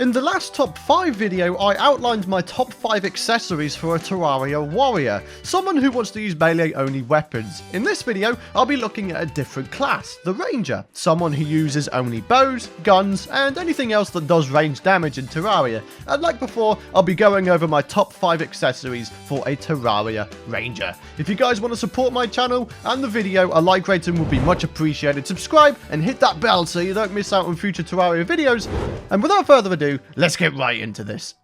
In the last top 5 video, I outlined my top 5 accessories for a Terraria warrior, someone who wants to use melee only weapons. In this video, I'll be looking at a different class, the Ranger, someone who uses only bows, guns, and anything else that does range damage in Terraria. And like before, I'll be going over my top 5 accessories for a Terraria Ranger. If you guys want to support my channel and the video, a like rating would be much appreciated. Subscribe and hit that bell so you don't miss out on future Terraria videos. And without further ado, let's get right into this.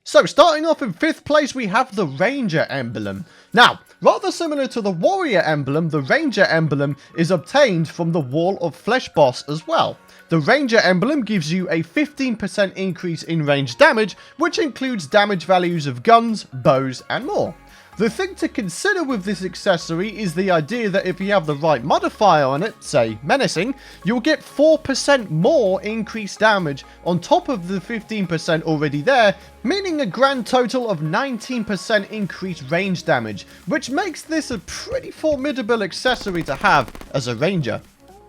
So, starting off in 5th place, we have the Ranger Emblem. Now, rather similar to the Warrior Emblem, the Ranger Emblem is obtained from the Wall of Flesh boss as well. The Ranger Emblem gives you a 15% increase in range damage, which includes damage values of guns, bows, and more. The thing to consider with this accessory is the idea that if you have the right modifier on it, say menacing, you'll get 4% more increased damage on top of the 15% already there, meaning a grand total of 19% increased range damage, which makes this a pretty formidable accessory to have as a ranger.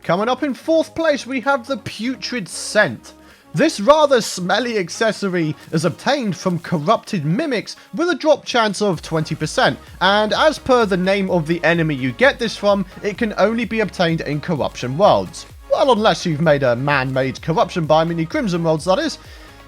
Coming up in 4th place, we have the Putrid Scent. This rather smelly accessory is obtained from corrupted mimics with a drop chance of 20%, and as per the name of the enemy you get this from, it can only be obtained in corruption worlds. Well, unless you've made a man-made corruption biome in your Crimson worlds, that is.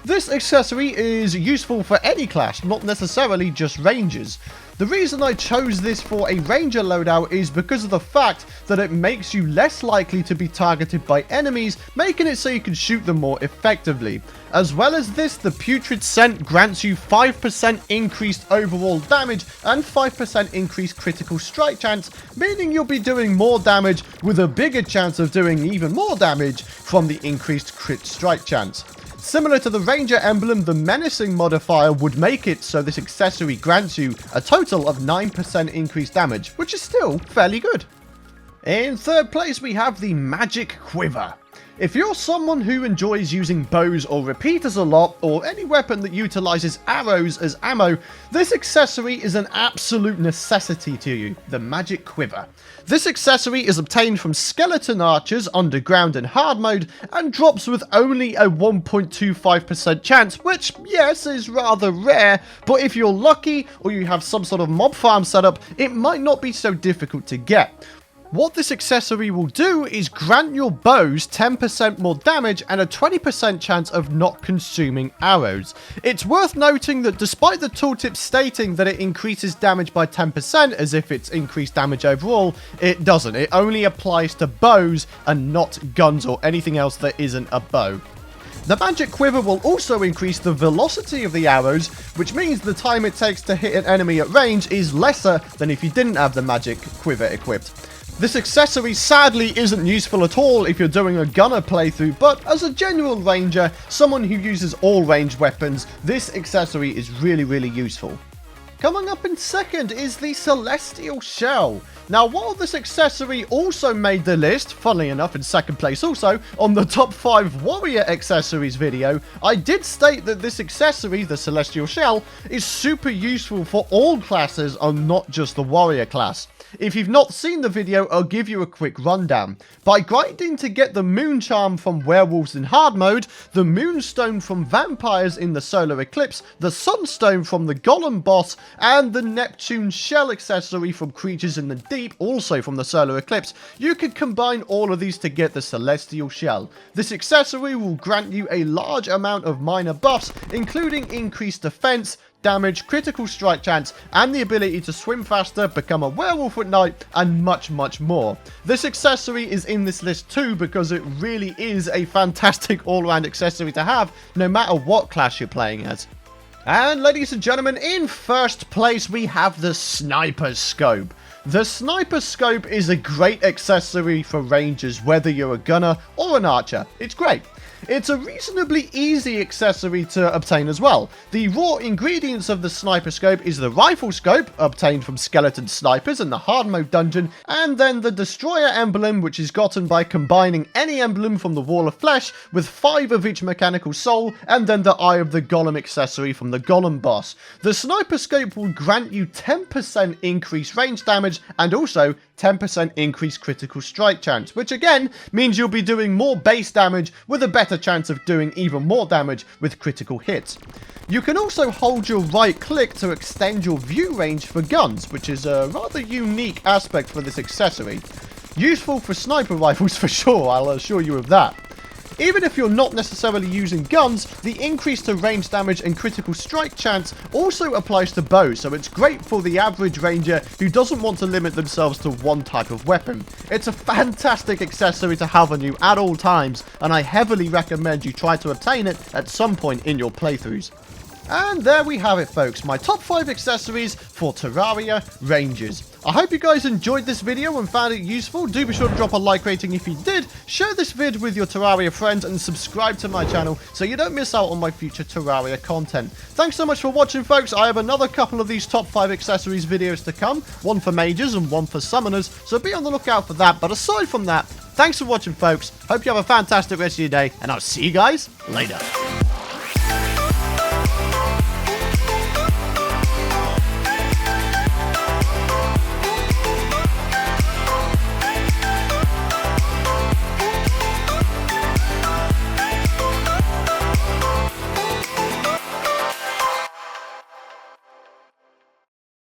This accessory is useful for any class, not necessarily just rangers. The reason I chose this for a ranger loadout is because of the fact that it makes you less likely to be targeted by enemies, making it so you can shoot them more effectively. As well as this, the Putrid Scent grants you 5% increased overall damage and 5% increased critical strike chance, meaning you'll be doing more damage with a bigger chance of doing even more damage from the increased crit strike chance. Similar to the Ranger Emblem, the Menacing modifier would make it so this accessory grants you a total of 9% increased damage, which is still fairly good. In 3rd place, we have the Magic Quiver. If you're someone who enjoys using bows or repeaters a lot, or any weapon that utilizes arrows as ammo, this accessory is an absolute necessity to you, the Magic Quiver. This accessory is obtained from skeleton archers underground in hard mode, and drops with only a 1.25% chance, which, yes, is rather rare, but if you're lucky, or you have some sort of mob farm setup, it might not be so difficult to get. What this accessory will do is grant your bows 10% more damage and a 20% chance of not consuming arrows. It's worth noting that despite the tooltip stating that it increases damage by 10% as if it's increased damage overall, it doesn't. It only applies to bows and not guns or anything else that isn't a bow. The Magic Quiver will also increase the velocity of the arrows, which means the time it takes to hit an enemy at range is lesser than if you didn't have the Magic Quiver equipped. This accessory sadly isn't useful at all if you're doing a gunner playthrough, but as a general ranger, someone who uses all ranged weapons, this accessory is really useful. Coming up in 2nd is the Celestial Shell. Now, while this accessory also made the list, funnily enough in 2nd place also, on the top 5 warrior accessories video, I did state that this accessory, the Celestial Shell, is super useful for all classes and not just the warrior class. If you've not seen the video, I'll give you a quick rundown. By grinding to get the Moon Charm from werewolves in hard mode, the Moonstone from vampires in the Solar Eclipse, the Sunstone from the Golem boss, and the Neptune Shell accessory from creatures in the deep, also from the Solar Eclipse, you can combine all of these to get the Celestial Shell. This accessory will grant you a large amount of minor buffs, including increased defense, damage, critical strike chance, and the ability to swim faster, become a werewolf at night, and much more. This accessory is in this list too because it really is a fantastic all-round accessory to have, no matter what class you're playing as. And ladies and gentlemen, in 1st place we have the Sniper Scope. The Sniper Scope is a great accessory for rangers, whether you're a gunner or an archer. It's great. It's a reasonably easy accessory to obtain as well. The raw ingredients of the Sniper Scope is the Rifle Scope, obtained from skeleton snipers in the hard mode dungeon, and then the Destroyer Emblem, which is gotten by combining any emblem from the Wall of Flesh with 5 of each mechanical soul, and then the Eye of the Golem accessory from the Golem boss. The Sniper Scope will grant you 10% increased range damage and also 10% increased critical strike chance, which again means you'll be doing more base damage with a better chance of doing even more damage with critical hits. You can also hold your right click to extend your view range for guns, which is a rather unique aspect for this accessory. Useful for sniper rifles for sure, I'll assure you of that. Even if you're not necessarily using guns, the increase to range damage and critical strike chance also applies to bows, so it's great for the average ranger who doesn't want to limit themselves to one type of weapon. It's a fantastic accessory to have on you at all times, and I heavily recommend you try to obtain it at some point in your playthroughs. And there we have it, folks, my top 5 accessories for Terraria Rangers. I hope you guys enjoyed this video and found it useful. Do be sure to drop a like rating if you did, share this vid with your Terraria friends, and subscribe to my channel so you don't miss out on my future Terraria content. Thanks so much for watching, folks. I have another couple of these top 5 accessories videos to come, one for mages and one for summoners, so be on the lookout for that. But aside from that, thanks for watching, folks. Hope you have a fantastic rest of your day, and I'll see you guys later.